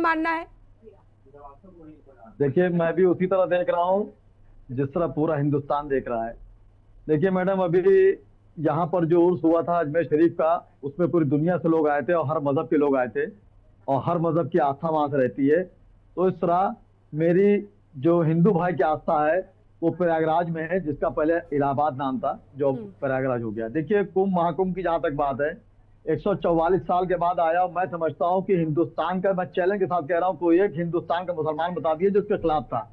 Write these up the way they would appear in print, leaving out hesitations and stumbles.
मानना है? देखिए, मैं भी उसी तरह देख रहा हूँ जिस तरह पूरा हिंदुस्तान देख रहा है। देखिए मैडम, अभी यहाँ पर जो उर्स हुआ था अजमेर शरीफ का, उसमें पूरी दुनिया से लोग आए थे और हर मजहब के लोग आए थे और हर मजहब की आस्था वहां से रहती है। तो इस तरह मेरी जो हिंदू भाई की आस्था है वो प्रयागराज में है, जिसका पहले इलाहाबाद नाम था, जो अब प्रयागराज हो गया। देखिए, कुंभ महाकुंभ की जहां तक बात है, 144 साल के बाद आया। मैं समझता हूँ कि हिंदुस्तान का, मैं चैलेंज के साथ कह रहा हूँ, कोई एक हिंदुस्तान का मुसलमान बता दिए जो उसके खिलाफ था।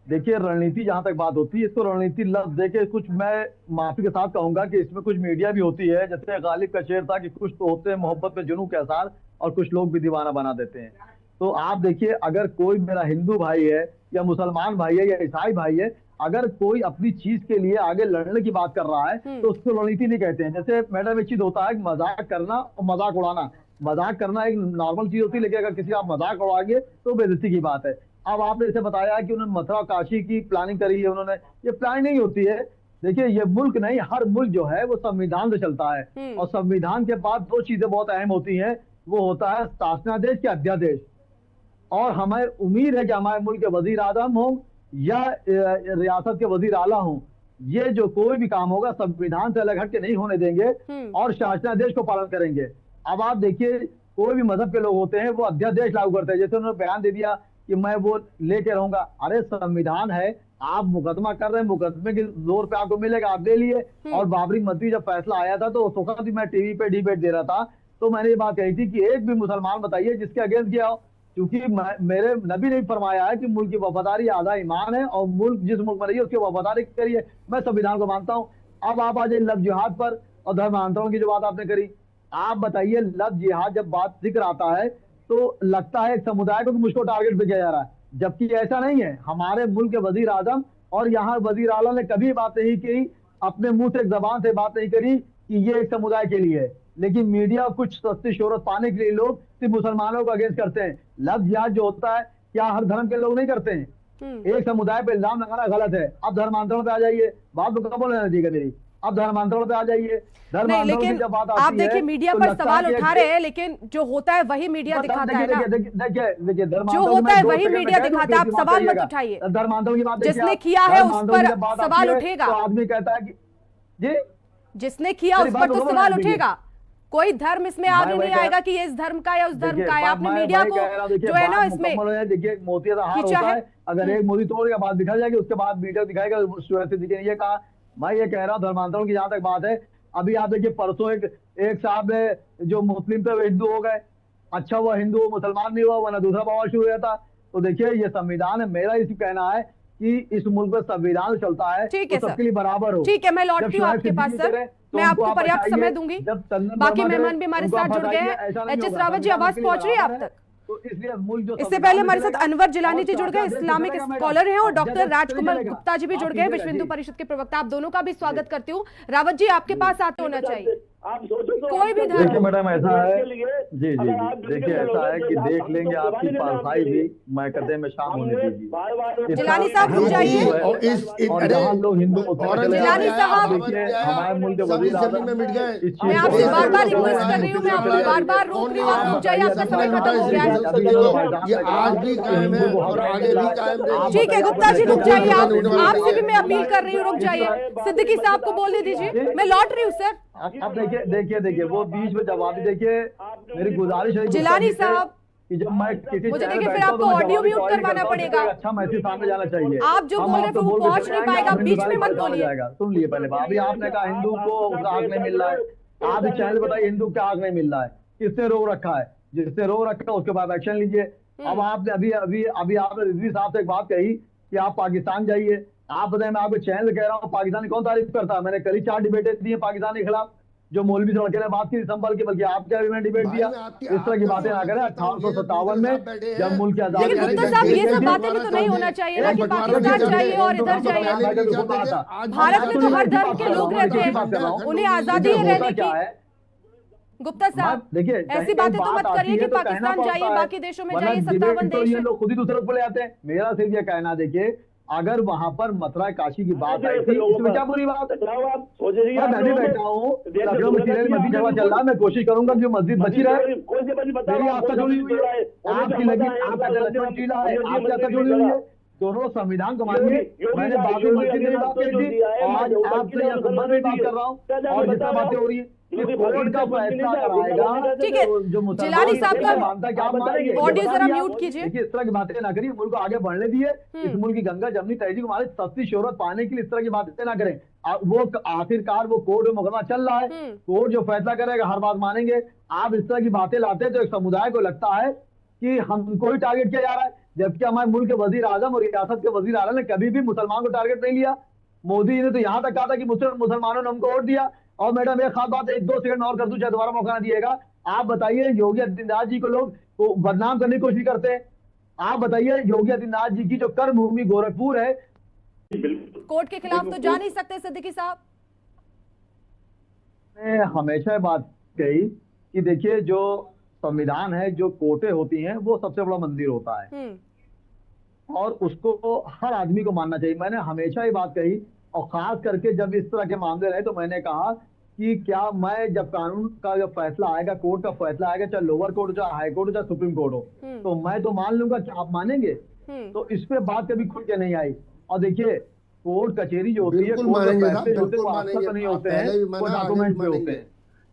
देखिए, रणनीति जहां तक बात होती है, इसको रणनीति लफ्ज देके कुछ, मैं माफी के साथ कहूंगा कि इसमें कुछ मीडिया भी होती है। जैसे गालिब का शेर था कि कुछ तो होते हैं मोहब्बत में जुनून के आसार और कुछ लोग भी दीवाना बना देते हैं। तो आप देखिए, अगर कोई मेरा हिंदू भाई है या मुसलमान भाई है या ईसाई भाई है, अगर कोई अपनी चीज के लिए आगे लड़ने की बात कर रहा है तो उसको रणनीति नहीं कहते हैं। जैसे मैडम, एक चीज होता है मजाक करना और मजाक उड़ाना। मजाक करना एक नॉर्मल चीज होती है, लेकिन अगर किसी का आप मजाक उड़ाएंगे तो बेइज्जती की बात है। अब आपने जैसे बताया कि उन्होंने मथुरा काशी की प्लानिंग करी है, उन्होंने, ये प्लानिंग नहीं होती है। देखिए, ये मुल्क नहीं, हर मुल्क जो है वो संविधान से चलता है और संविधान के बाद दो चीजें बहुत अहम होती हैं, वो होता है शासनादेश के अध्यादेश। और हमें उम्मीद है कि हमारे मुल्क के वजीर आजम हों या रियासत के वजीर आला हों, ये जो कोई भी काम होगा संविधान से अलग हट के नहीं होने देंगे और शासनादेश को पालन करेंगे। अब आप देखिए, कोई भी मजहब के लोग होते हैं वो अध्यादेश लागू करते हैं। जैसे उन्होंने बयान दे दिया कि मैं वो लेके रहूंगा। अरे संविधान है, आप मुकदमा कर रहे हैं, मुकदमे के जोर पे आपको मिलेगा, आप ले लिए। और बाबरी मस्जिद जब फैसला आया था तो उस वक्त भी मैं टीवी पे डिबेट दे रहा था, तो मैंने ये बात कही थी कि एक भी मुसलमान बताइए जिसके अगेंस्ट गया हो, क्योंकि मेरे नबी ने फरमाया है कि मुल्क की वफादारी आधा ईमान है और मुल्क जिस मुल्क में रहिए उसकी वफादारी करिए। मैं संविधान को मानता हूँ। अब आप आ जाइए लफ्ज जिहाद पर और धर्मांतरण की जो बात आपने करी, आप बताइए, लफ्ज जिहाद जब बात जिक्र आता है तो लगता है एक समुदाय को कि मुझको टारगेट पे किया जा रहा है, जबकि ऐसा नहीं है। हमारे मुल्क के वजीर आजम और यहाँ वजीर आला ने कभी बात नहीं की, अपने मुंह से, एक जबान से बात नहीं करी कि ये एक समुदाय के लिए है। लेकिन मीडिया कुछ सस्ती शोहरत पाने के लिए लोग सिर्फ मुसलमानों को अगेंस्ट करते हैं। लफ्ज जिहाद जो होता है, क्या हर धर्म के लोग नहीं करते हैं? एक समुदाय पे इल्जाम लगाना गलत है। अब धर्मांतरण पे आ जाइए, बात को कब लेना चाहिए मेरी। अब धर्मांतरण पे आ जाइए। नहीं, लेकिन जब बात आप देखिए मीडिया पर सवाल उठा रहे हैं, लेकिन जो होता है वही मीडिया दिखाता है ना। देखिए, जो होता है वही मीडिया दिखाता है, आप सवाल मत उठाइए। धर्मांतरण की बात जिसने किया है उस पर सवाल उठेगा। आदमी कहता है कि जी, जिसने किया उस पर तो सवाल उठेगा। कोई धर्म इसमें आगे नहीं आएगा कि ये इस धर्म का या उस धर्म का है। आपने मीडिया को जो है ना इसमें देखिए, मोती का हार होता है, अगर एक मोती तोड़ेगा बात दिखा जाएगी, उसके बाद मीडिया दिखाएगा। ये कहा, मैं ये कह रहा हूँ धर्मांतरण की जहां तक बात है, अभी आप देखिए परसों एक साहब ने जो मुस्लिम थे वो हिंदू हो गए। अच्छा, वो हिंदू, वो मुसलमान नहीं हुआ, वरना दूसरा बवाल शुरू हुआ था। तो देखिए, ये संविधान है, मेरा इसी कहना है कि इस मुल्क में संविधान चलता है, ठीक है, तो सबके लिए बराबर हो। ठीक है, मैं लौटती हूँ आपके पास सर, मैं आपको पर्याप्त समय दूंगी। बाकी मेहमान भी हमारे साथ जुड़ गए हैं। एच.एस. रावत जी, आवाज पहुंच रही है आप तक? तो इसलिए मुल्क जो, इससे पहले हमारे साथ अनवर जिलानी जी जुड़ गए, इस्लामिक स्कॉलर हैं, और डॉक्टर राजकुमार गुप्ता जी भी जुड़ गए, विश्व हिंदू परिषद के प्रवक्ता। आप दोनों का भी स्वागत करती हूँ। रावत जी, आपके पास आते होना चाहिए कोई भी धर्म। देखिए मैडम, ऐसा है, जी जी जी, देखिए ऐसा है कि देख लेंगे आपकी पारसाई भी, मैं कहते में शाम होने दीजिए। जिलानी साहब रुक जाइए। और जहाँ लोग हिंदू जिलानी साहब, देखिए हमारे मुल्क के वजीर आज़म, मैं आपसे बार बार रिक्वेस्ट कर रही हूँ, मैं आपको बार बार रोक रही हूँ, आप रुक जाइए, आपका समय खत्म हो गया है। आज भी कायम है और आगे भी कायम रहेगा। ठीक है गुप्ता जी, रुक जाइए। आपसे भी मैं अपील कर रही हूँ, रुक जाइए। सिद्दीकी साहब को बोलने दीजिए, मैं लौट रही हूँ सर। अब देखिए वो बीच में जवाब, देखिए मेरी गुजारिश है जिलानी साहब कि जब मैं किसी मुझे देखिए फिर आपको ऑडियो म्यूट करवाना पड़ेगा। अच्छा मैसेज सामने जाना चाहिए। आप जो बोल रहे हैं वो पहुंच नहीं पाएगा, बीच में मत बोलिए। सुन लिए पहले, अभी आपने कहा हिंदू को उसका हक नहीं मिल रहा है। आप चैनल बताइए हिंदू क्या हक नहीं मिल रहा है, किसने रोक रखा है? जिसने रोक रखा है उसके बाद एक्शन लीजिए। अब आपने अभी आपने रिजवी साहब से एक बात कही कि आप पाकिस्तान जाइए। आप बताएं, मैं आपको चैनल कह रहा हूँ, पाकिस्तान कौन तारीफ करता है? मैंने कल ही 4 डिबेटें दी है पाकिस्तान के खिलाफ, जो मौलवी लड़के ने बात की संभल के, बल्कि आपके भी मैंने डिबेट दिया। इस तरह की बातें ना करें। 1857 में जब मुल्क की आजादी, लेकिन गुप्ता साहब ये सब बातें भी तो नहीं होना चाहिए ना कि पाकिस्तान जाइए और इधर जाइए। भारत में तो हर धर्म के लोग रहते हैं, उन्हें आजादी है रहने की। गुप्ता साहब देखिए, ऐसी बातें तो मत करिए कि पाकिस्तान जाइए, बाकी देशों में जाइए, 57 देश लोग खुद ही दूसरे को ले आते हैं। मेरा सिर्फ ये कहना, देखिए अगर वहां पर मथुरा काशी की बात आई थी, इसमें क्या बुरी बात है? मैं भी बैठा हूँ, लखनऊ में सीरियल मस्जिद जगह चल रहा है, मैं कोशिश करूंगा कि मस्जिद बची रहे। मेरी आस्था जुड़ी हुई है, आपकी लगी, आपका लक्ष्मण टीला है, आपकी आस्था जुड़ी हुई है। दोनों संविधान को मानिए। मैंने बाबरी मस्जिद की बात की थी, आज आपसे यह संबंध में बात कर रहा हूँ, और जितना बातें हो रही है कोर्ट का फैसला कराएगा। ठीक है, जो जिलानी साहब का ऑडियो जरा मानेंगे। म्यूट कीजिए। देखिए, इस तरह की बातें ना करिए, मुल्क को आगे बढ़ने दिए। इस मुल्क की गंगा जमनी तहजीब हमारे सस्ती शोहरत पाने के लिए इस तरह की बातें ना करें। वो आखिरकार वो कोर्ट में मुकदमा चल रहा है, कोर्ट जो फैसला करेगा हर बात मानेंगे। आप इस तरह की बातें लाते हैं तो एक समुदाय को लगता है कि हमको ही टारगेट किया जा रहा है, जबकि हमारे मुल्क के वजीर आजम और रियासत के वजीर आला ने कभी भी मुसलमान को टारगेट नहीं लिया। मोदी जी ने तो यहाँ तक कहा था कि मुसलमानों ने हमको वोट दिया। और मैडम एक खास बात, 1-2 सेकंड और कर दूं, चाहे दोबारा मौका ना दिएगा। आप बताइए, योगी आदित्यनाथ जी को लोग बदनाम करने की कोशिश करते हैं। आप बताइए, योगी आदित्यनाथ जी की जो कर्म भूमि गोरखपुर है, कोर्ट के खिलाफ तो जा नहीं सकते सिद्दीकी साहब। मैं हमेशा बात कही कि देखिए, जो संविधान है, जो कोर्टें होती हैं, वो सबसे बड़ा मंदिर होता है और उसको हर आदमी को मानना चाहिए। मैंने हमेशा ये बात कही, और खास करके जब इस तरह के मामले रहे तो मैंने कहा कि क्या मैं जब कानून का जब फैसला आएगा, कोर्ट का फैसला आएगा, चाहे लोअर कोर्ट हो, चाहे हाई कोर्ट हो, चाहे सुप्रीम कोर्ट हो, तो मैं तो मान लूंगा कि आप मानेंगे। तो इस पे बात कभी खुल के नहीं आई। और देखिए, कोर्ट कचहरी जो होती है, कोर्ट में फैसले जो होते हैं वो आस्था पे नहीं होते हैं, वो डॉक्यूमेंट पे होते हैं।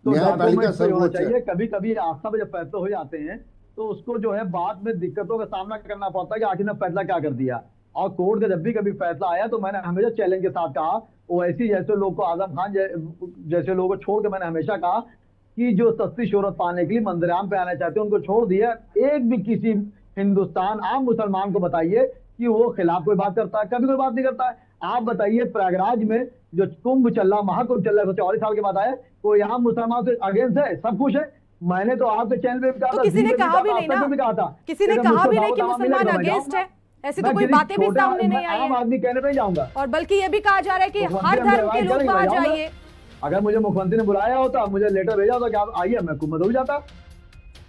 तो डॉक्यूमेंट पे होना चाहिए। कभी कभी आस्था पे जब फैसले हो जाते हैं तो उसको जो है बाद में दिक्कतों का सामना करना पड़ता है कि आखिर ने फैसला क्या कर दिया। और कोर्ट का जब भी कभी फैसला आया तो मैंने हमेशा चैलेंज के साथ कहा, ओवैसी जैसे लोग को, आजम खान जैसे लोगों को छोड़ के मैंने हमेशा कहा कि जो सस्ती शोहरत पाने के लिए मंदिराम पे आना चाहते हैं उनको छोड़ दिया। एक भी किसी हिंदुस्तान आम मुसलमान को बताइए कि वो खिलाफ कोई बात करता है? कभी कोई बात नहीं करता है। आप बताइए, प्रयागराज में जो कुंभ चल रहा, महाकुंभ चल रहा है, 44 साल के बाद आया, तो यहाँ मुसलमान से अगेंस्ट है, सब कुछ है। मैंने तो आपके चैनल पे भी कहा था, किसी ने कहा भी नहीं ना, किसी ने कहा भी नहीं कि मुसलमान अगेंस्ट है। ऐसी तो कोई बातें भी सामने नहीं आई आम आदमी कहने पे जाऊंगा। और बल्कि ये भी कहा जा रहा है कि हर धर्म के लोग वहां जाइए। अगर मुझे मुख्यमंत्री ने बुलाया होता, मुझे लेटर भेजा होता कि आप आइए, मैं कुंभ हो जाता।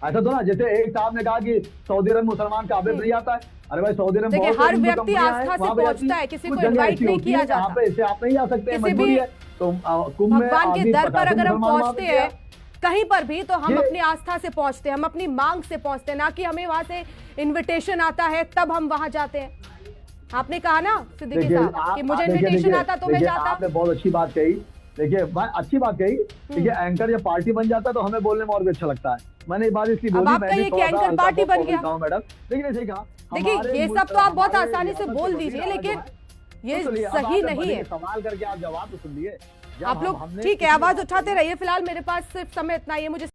ऐसा तो ना, जैसे एक साहब ने कहा कि सऊदी अरब मुसलमान काबे नहीं आता है। अरे भाई, सऊदी अरब देखिए, हर व्यक्ति आस्था से पहुंचता है, किसी को इनवाइट नहीं किया जाता। ऐसे आप नहीं आ सकते, मजबूरी है। तो कुंभ में भगवान के दर पर अगर हम पहुंचते हैं कहीं पर भी, तो हम अपनी आस्था से पहुंचते हैं, हम अपनी मांग से पहुंचते हैं, ना कि हमें वहां से इनविटेशन आता है तब हम वहां जाते हैं। आपने कहा ना सिद्दीकी साहब कि मुझे इनविटेशन आता तो मैं जाता। आपने बहुत अच्छी बात कही। देखिए, अच्छी बात कही। देखिए, एंकर जब पार्टी बन जाता है तो हमें बोलने में और भी अच्छा लगता है। मैंने ये बात इसलिए बोली, आप कहिए कि एंकर पार्टी बन गया मैडम, लेकिन ऐसे कहा। देखिए, ये सब तो आप बहुत आसानी से बोल दीजिए, लेकिन ये सही नहीं है। सवाल करके आप जवाब तो सुन लिए। आप लोग ठीक है, आवाज उठाते रहिए। फिलहाल मेरे पास सिर्फ समय इतना ही है। मुझे